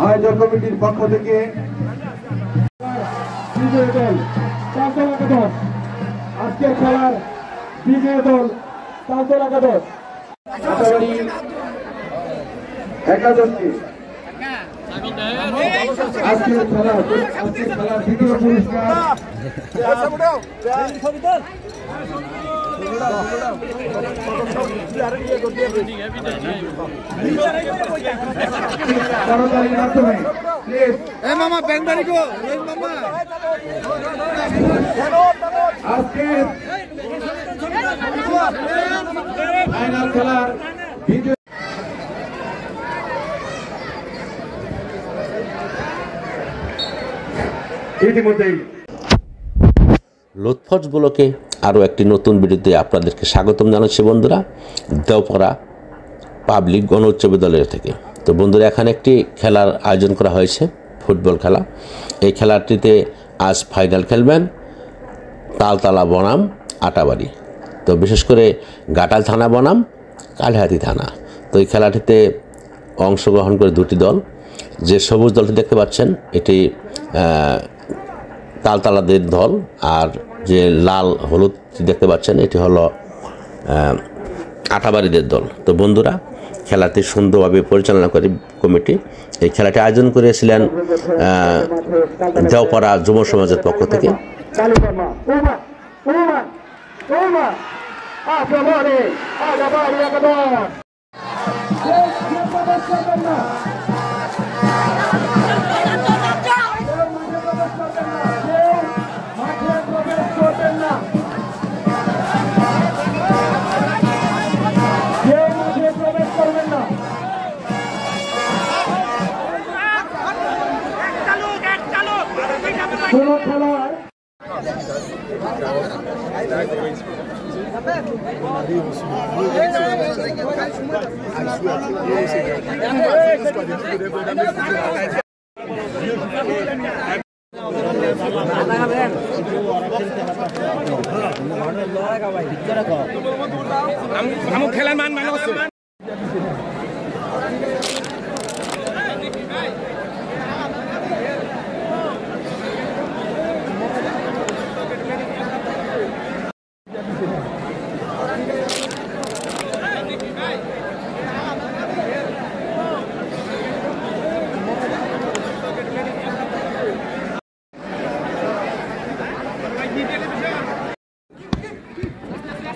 আয়োজক কমিটির পক্ষ থেকে বিজয়ী দল চালতলা একাদশ, আজকের খেলার বিজয়ী দল চালতলা একাদশ একাদশটি আজকের খেলার দ্বিতীয় পুরস্কার মাধ্যমে আজকের ফাইনাল খেলার বিজয় ইতিমধ্যেই লুৎফজ ব্লকে আরও একটি নতুন ভিডিওতে আপনাদেরকে স্বাগতম জানাচ্ছি বন্ধুরা, দেওপাড়া পাবলিক গণ উচ্চ বিদ্যালয় থেকে। তো বন্ধুরা, এখানে একটি খেলার আয়োজন করা হয়েছে, ফুটবল খেলা। এই খেলাটিতে আজ ফাইনাল খেলবেন তালতলা বনাম আটাবাড়ি। তো বিশেষ করে ঘাটাল থানা বনাম কালিহাতী থানা। তো এই খেলাটিতে অংশগ্রহণ করে দুটি দল। যে সবুজ দলটি দেখতে পাচ্ছেন এটি তালতলাদের দল, আর যে লাল হলুদ দেখতে পাচ্ছেন এটি হলো আটাবাড়িদের দল। তো বন্ধুরা, খেলাটি সুন্দরভাবে পরিচালনা করে কমিটি। এই খেলাটি আয়োজন করেছিলেন দেওপাড়া যুব সমাজের পক্ষ থেকে। খেলার মান মানে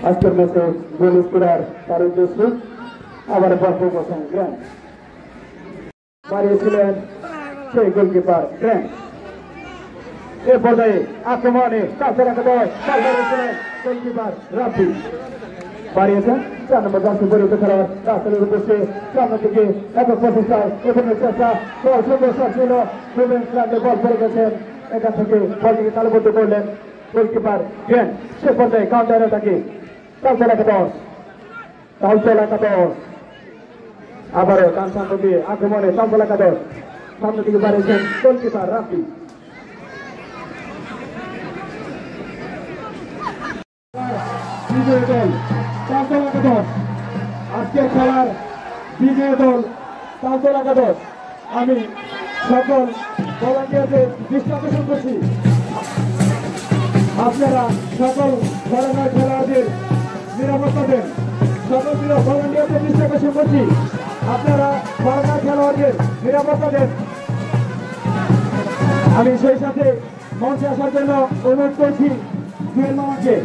আজকের ম্যাচে গোল স্কোরার তারুণ দেশমুখ, আবার বরফুক হোসেন গ্র্যান্ড বাড়িয়েছিলেন সেই গোলকিপার গ্র্যান্ড। এ পর্যায়ে আক্রমণে কাছের একাদশ বাড়িয়েছিলেন গোলকিপার রাফি, বাড়িয়েছেন 4 নম্বর জার্সি পরিহিত খেলোয়াড় রাসেলের উদ্দেশ্যে সামনে থেকে একক প্রচেষ্টায় এখানের চেষ্টা বল সুন্দর শট ছিল, রুবেন্স রান্ডে বল পড়ে গেছেন, এখান থেকে বলটিকে তালুবদ্ধ করলেন গোলকিপার গ্র্যান্ড। সে পর্যায়ে কাউন্টারে থাকে তালতলা একাদশ, আবারও ডান প্রান্ত দিয়ে আক্রমণে তালতলা একাদশ, সামনে দিকে বাড়িয়েছেন গোলকিপার রাফি। বিজয়ী দল তালতলা একাদশ, আজকের খেলার বিজয়ী দল তালতলা একাদশ। আমি সকল ভলান্টিয়ারদের দৃষ্টি আকর্ষণ করছি, আপনারা সকল ধরনের খেলোয়াড়দের নিরাপত্তা দেন। সকল ভলান্টিয়ারদের দৃষ্টি আকর্ষণ করছি, আপনারা ধরনের খেলোয়াড়দের নিরাপত্তা দেন। আমি সেই সাথে মঞ্চে আসার জন্য অনুরোধ করছি জুয়েল মামাকে।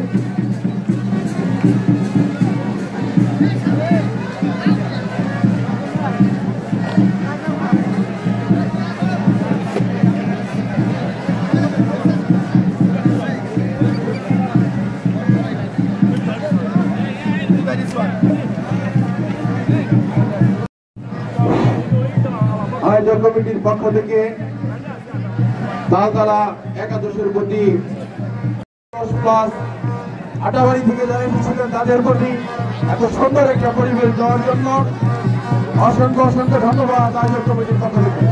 আয়োজক কমিটির পক্ষ থেকে তালতলা একাদশের প্রতি আটাবাড়ি থেকে যারা এসেছিলেন তাদের প্রতি এত সুন্দর একটা পরিবেশ দেওয়ার জন্য অসংখ্য ধন্যবাদ আয়োজক কমিটির পক্ষ থেকে।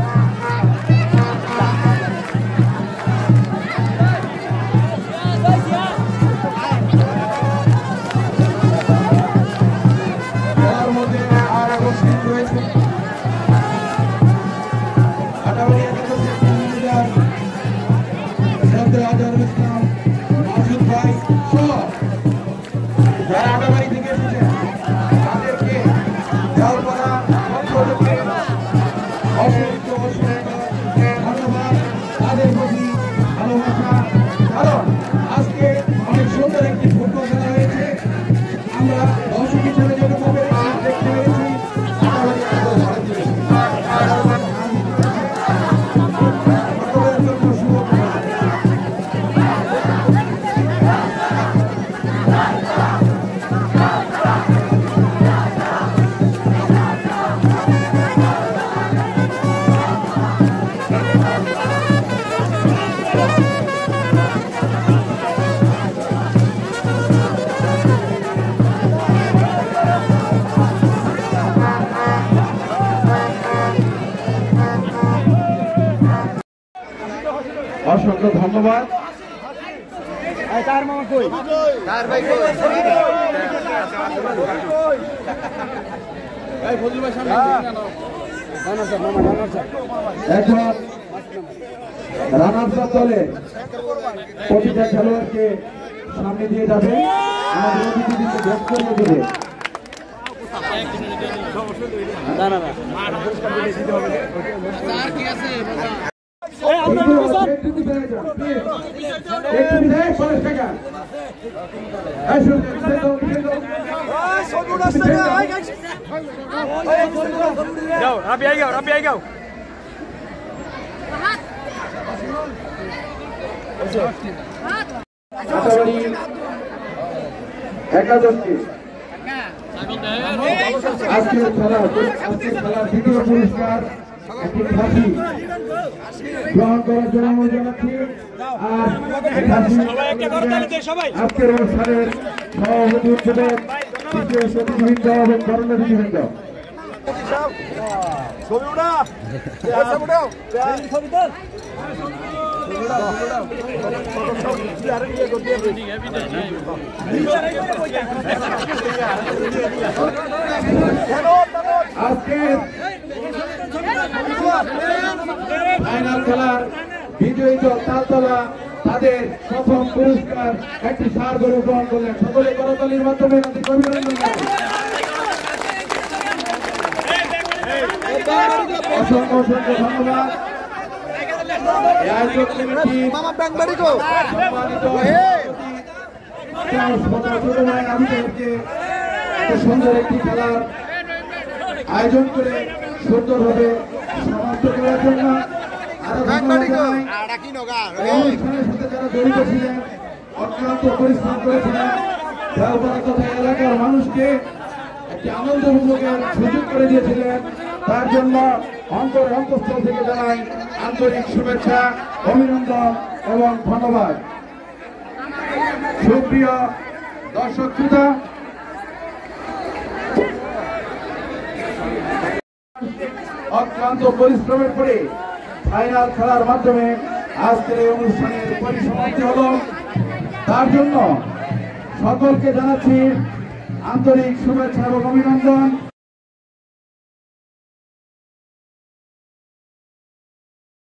একটি ফুটবল খেলা হয়েছে। আমরা দর্শক হিসেবে যেভাবে দেখতে পেরেছি অসংখ্য ধন্যবাদ। এখন রানার্স আপ দলের প্রতিটা খেলোয়াড়কে সামনে দিয়ে যাবে, আমাদের অতিথিদেরকে বক্তব্য দেবে। একাদশটি আজকের খেলার দ্বিতীয় পুরস্কার একটি ফাঁসি গ্রহণ করার জন্য অনুরোধ জানাচ্ছি। আর আজকের অনুষ্ঠানের সভাপতি উৎসবের তৃতীয় সতীবৃন্দ এবং কর্মসূচিবৃন্দ আজকে ফাইনাল খেলার বিজয়ী দল তালতলা তাদের প্রথম পুরস্কার একটি সার গরু গ্রহণ করলেন। সকলে করতালির মাধ্যমে তাদের অভিনন্দন জানাই। অসংখ্য অসংখ্য ধন্যবাদ। সুন্দর একটি খেলার আয়োজন করে সুন্দরভাবে সমাপ্ত করার জন্য অনুষ্ঠানের সাথে যারা জড়িত ছিলেন, অক্লান্ত পরিশ্রম করেছিলেন, তথা এলাকার মানুষকে একটি আনন্দ উপভোগের সুযোগ করে দিয়েছিলেন, তার জন্য অন্তঃস্থল থেকে জানাই আন্তরিক শুভেচ্ছা, অভিনন্দন এবং ধন্যবাদ। সুপ্রিয় দর্শক শ্রোতা, অক্লান্ত পরিশ্রমের পরে ফাইনাল খেলার মাধ্যমে আজকের এই অনুষ্ঠানের পরিসমাপ্তি হল। তার জন্য সকলকে জানাচ্ছি আন্তরিক শুভেচ্ছা এবং অভিনন্দন।